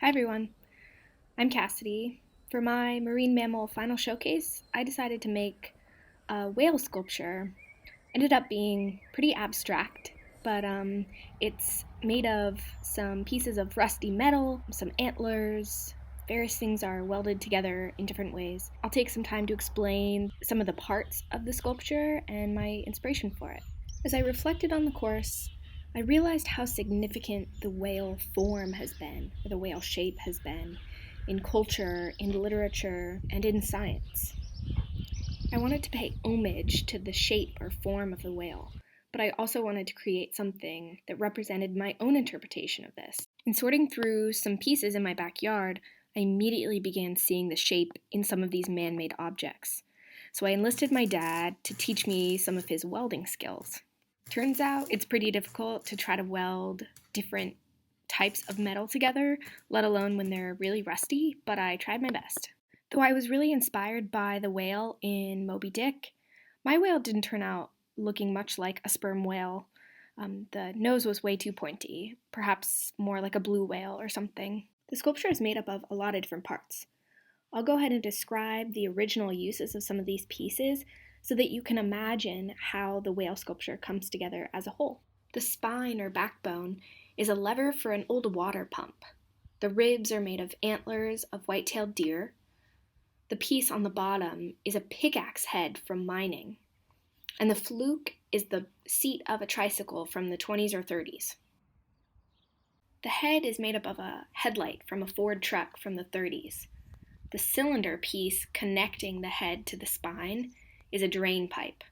Hi everyone, I'm Cassidy. For my marine mammal final showcase, I decided to make a whale sculpture. Ended up being pretty abstract, but it's made of some pieces of rusty metal, some antlers. Various things are welded together in different ways. I'll take some time to explain some of the parts of the sculpture and my inspiration for it. As I reflected on the course, I realized how significant the whale form has been, or the whale shape has been, in culture, in literature, and in science. I wanted to pay homage to the shape or form of the whale, but I also wanted to create something that represented my own interpretation of this. In sorting through some pieces in my backyard, I immediately began seeing the shape in some of these man made objects. So I enlisted my dad to teach me some of his welding skills. Turns out it's pretty difficult to try to weld different types of metal together, let alone when they're really rusty, but I tried my best. Though I was really inspired by the whale in Moby Dick, my whale didn't turn out looking much like a sperm whale. The nose was way too pointy, perhaps more like a blue whale or something. The sculpture is made up of a lot of different parts. I'll go ahead and describe the original uses of some of these pieces so that you can imagine how the whale sculpture comes together as a whole. The spine or backbone is a lever for an old water pump. The ribs are made of antlers of white-tailed deer. The piece on the bottom is a pickaxe head from mining. And the fluke is the seat of a tricycle from the 20s or 30s. The head is made up of a headlight from a Ford truck from the 30s. The cylinder piece connecting the head to the spine is a drain pipe.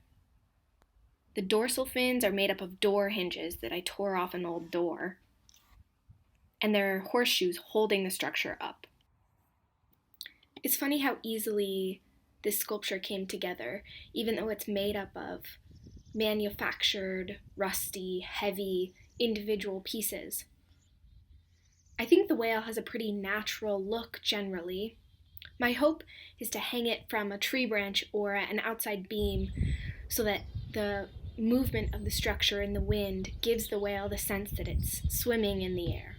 The dorsal fins are made up of door hinges that I tore off an old door, and there are horseshoes holding the structure up. It's funny how easily this sculpture came together, even though it's made up of manufactured, rusty, heavy, individual pieces. I think the whale has a pretty natural look generally. My hope is to hang it from a tree branch or an outside beam so that the movement of the structure in the wind gives the whale the sense that it's swimming in the air.